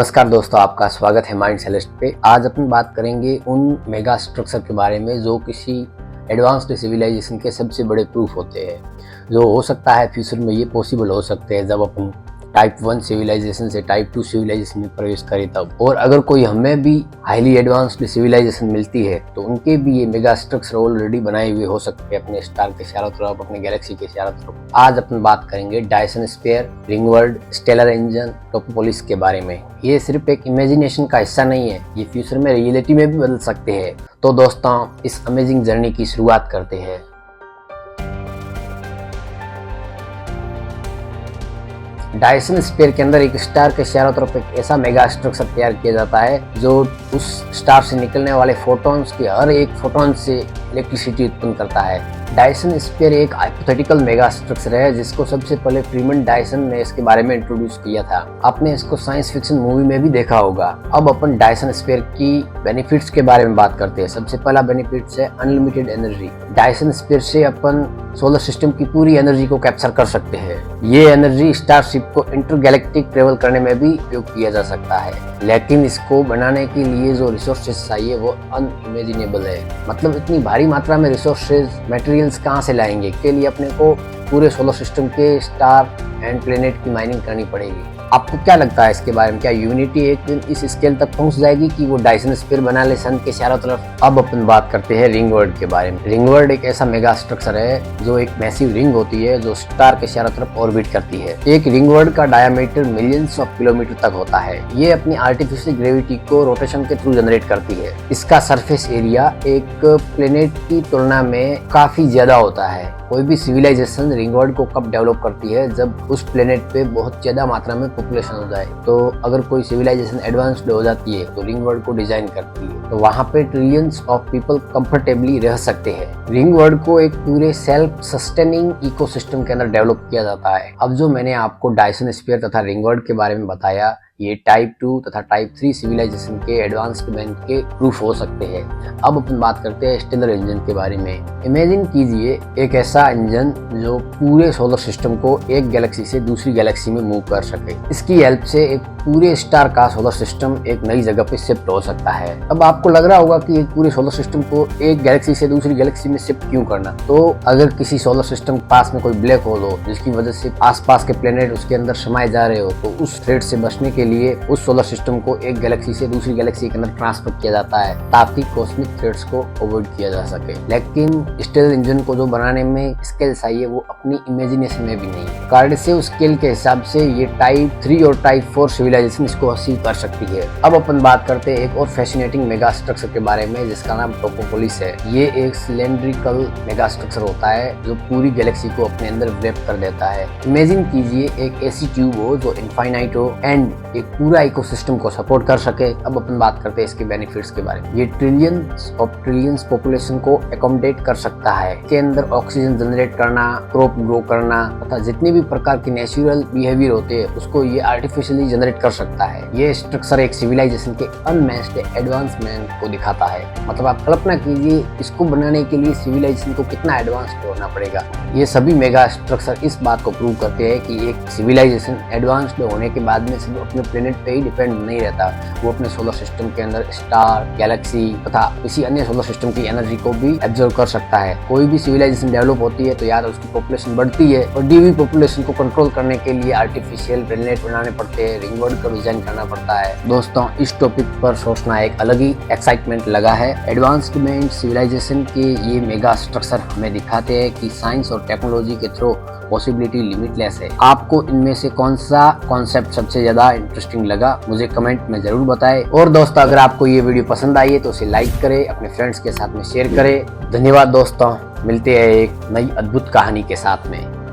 नमस्कार दोस्तों, आपका स्वागत है माइंड सेलेस्ट पे। आज अपन बात करेंगे उन मेगा स्ट्रक्चर के बारे में जो किसी एडवांस्ड सिविलाइजेशन के सबसे बड़े प्रूफ होते हैं, जो हो सकता है फ्यूचर में ये पॉसिबल हो सकते हैं जब अपन टाइप 1 सिविलाइजेशन से टाइप 2 सिविलाइजेशन में प्रवेश करें तब। और अगर कोई हमें भी हाईली एडवांस्ड सिविलाइजेशन मिलती है तो उनके भी ये मेगा स्ट्रक्चर ऑलरेडी बनाए हुए हो सकते हैं अपने स्टार के चारों तरफ, अपने गैलेक्सी के चारों तरफ। आज अपन बात करेंगे Dyson sphere, ring world, stellar engine, topopolis के बारे में। ये सिर्फ एक इमेजिनेशन का हिस्सा नहीं है, ये फ्यूचर में रियलिटी में भी बदल सकते हैं। तो दोस्तों, इस अमेजिंग जर्नी की शुरुआत करते हैं। डायसन स्फीयर के अंदर एक स्टार के चारों तरफ एक ऐसा मेगा स्ट्रक्चर तैयार किया जाता है जो उस स्टार से निकलने वाले फोटॉन्स के हर एक फोटॉन से इलेक्ट्रिसिटी उत्पन्न करता है। डायसन स्फीयर एक हाइपोथेटिकल मेगा स्ट्रक्चर है जिसको सबसे पहले फ्रीमैन डायसन ने इसके बारे में इंट्रोड्यूस किया था। आपने इसको साइंस फिक्शन मूवी में भी देखा होगा। अब अपन डायसन स्फीयर की बेनिफिट्स के बारे में बात करते हैं। सबसे पहला बेनिफिट है अनलिमिटेड एनर्जी। डायसन स्फीयर से अपन सोलर सिस्टम की पूरी एनर्जी को कैप्चर कर सकते हैं। ये एनर्जी स्टारशिप को इंटरगैलेक्टिक ट्रेवल करने में भी उपयोग किया जा सकता है, लेकिन इसको बनाने के लिए जो रिसोर्सेज चाहिए वो अनइमेजिनेबल है। मतलब इतनी भारी मात्रा में रिसोर्सेज, मटेरियल्स कहाँ से लाएंगे? के लिए अपने को पूरे सोलर सिस्टम के स्टार एंड प्लेनेट की माइनिंग करनी पड़ेगी। आपको क्या लगता है इसके बारे में? क्या ह्यूमैनिटी एक दिन इस स्केल तक पहुंच जाएगी कि वो डायसन स्फीयर बना ले सन के चारों तरफ? अब अपन बात करते हैं रिंग वर्ल्ड के बारे में। रिंग वर्ल्ड एक ऐसा मेगा स्ट्रक्चर है जो एक मैसिव रिंग होती है जो स्टार के चारों तरफ ऑर्बिट करती है। एक रिंग वर्ल्ड का डायमीटर मिलियंस ऑफ किलोमीटर तक होता है। ये अपनी आर्टिफिशियल ग्रेविटी को रोटेशन के थ्रू जनरेट करती है। इसका सरफेस एरिया एक प्लेनेट की तुलना में काफी ज्यादा होता है। कोई भी सिविलाइजेशन रिंग वर्ल्ड को कब डेवलप करती है? जब उस प्लेनेट पे बहुत ज्यादा मात्रा में पॉपुलेशन हो जाए। तो अगर कोई सिविलाइजेशन एडवांस्ड हो जाती है तो रिंग वर्ल्ड को डिजाइन करती है, तो वहाँ पे ट्रिलियंस ऑफ पीपल कंफर्टेबली रह सकते हैं। रिंग वर्ल्ड को एक पूरे सेल्फ सस्टेनिंग इकोसिस्टम के अंदर डेवलप किया जाता है। अब जो मैंने आपको डायसन स्फीयर तथा रिंग वर्ल्ड के बारे में बताया, ये टाइप 2 तथा टाइप 3 सिविलाइजेशन के एडवांसमेंट के प्रूफ हो सकते हैं। अब अपन बात करते हैं स्टेलर इंजन के बारे में। इमेजिन कीजिए एक ऐसा इंजन जो पूरे सोलर सिस्टम को एक गैलेक्सी से दूसरी गैलेक्सी में मूव कर सके। इसकी हेल्प से एक पूरे स्टार का सोलर सिस्टम एक नई जगह पे शिफ्ट हो सकता है। अब आपको लग रहा होगा कि एक पूरे सोलर सिस्टम को एक गैलेक्सी से दूसरी गैलेक्सी में शिफ्ट क्यों करना? तो अगर किसी सोलर सिस्टम के पास में कोई ब्लैक होल हो जिसकी वजह से आसपास के प्लेनेट उसके अंदर समाये जा रहे हो, तो उस थ्रेट से बचने के लिए उस सोलर सिस्टम को एक गैलेक्सी से दूसरी गैलेक्सी के अंदर ट्रांसफर किया जाता है ताकि कॉस्मिक थ्रेट्स को अवॉइड किया जा सके। लेकिन स्टेलर इंजन को जो बनाने में स्केल चाहिए वो अपनी इमेजिनेशन में भी नहीं है। कार्डेसिव स्केल के हिसाब से ये टाइप 3 और टाइप 4 सिविलाइजेशन इसको अचीव कर सकती है। अब अपन बात करते हैं एक और फैसिनेटिंग मेगा स्ट्रक्चर के बारे में जिसका नाम टोपोपोलिस है। ये एक सिलेंड्रिकल मेगा स्ट्रक्चर होता है जो पूरी गैलेक्सी को अपने अंदर व्रैप कर देता है। इमेजिन कीजिए एक ऐसी ट्यूब हो जो इनफाइनाइट हो एंड एक पूरा इकोसिस्टम को सपोर्ट कर सके। अब अपन बात करते हैं इसके बेनिफिट्स के बारे में। ये ट्रिलियंस पॉपुलेशन को एकोमोडेट कर सकता है। के अंदर ऑक्सीजन जनरेट करना, क्रॉप ग्रो करना तथा जितने भी प्रकार के नेचुरल बिहेवियर होते हैं उसको ये आर्टिफिशियली जनरेट कर सकता है। ये स्ट्रक्चर एक सिविलाइजेशन के अनमैच्ड एडवांसमेंट को दिखाता है। मतलब आप कल्पना कीजिए इसको बनाने के लिए सिविलाइजेशन को कितना एडवांस्ड होना पड़ेगा। ये सभी मेगा स्ट्रक्चर इस बात को प्रूव करते हैं कि एक सिविलाइजेशन एडवांस्ड होने के बाद में सिर्फ अपने प्लेनेट पे ही डिपेंड नहीं रहता, वो अपने सोलर सिस्टम के अंदर स्टार, गैलेक्सी तथा किसी अन्य सोलर सिस्टम की एनर्जी को भी एब्जॉर्ब कर सकता है। कोई भी सिविलाइजेशन डेवलप होती है तो यार उसकी पॉपुलेशन बढ़ती है और डी पॉपुलेशन को कंट्रोल करने के लिए आर्टिफिशियल प्लेनेट बनाने पड़ते हैं, रिंग वर्ल्ड का डिजाइन करना पड़ता है। दोस्तों, इस टॉपिक पर सोचना एक अलग ही एक्साइटमेंट लगा है। एडवांसमेंट सिविलाइजेशन के ये मेगा स्ट्रक्चर हमें दिखाते हैं कि साइंस और टेक्नोलॉजी के थ्रू पॉसिबिलिटी लिमिटलेस है। आपको इनमें से कौन सा कॉन्सेप्ट सबसे ज्यादा इंटरेस्टिंग लगा मुझे कमेंट में जरूर बताएं। और दोस्तों, अगर आपको ये वीडियो पसंद आई है तो इसे लाइक करें, अपने फ्रेंड्स के साथ में शेयर करें। धन्यवाद दोस्तों, मिलते हैं एक नई अद्भुत कहानी के साथ में।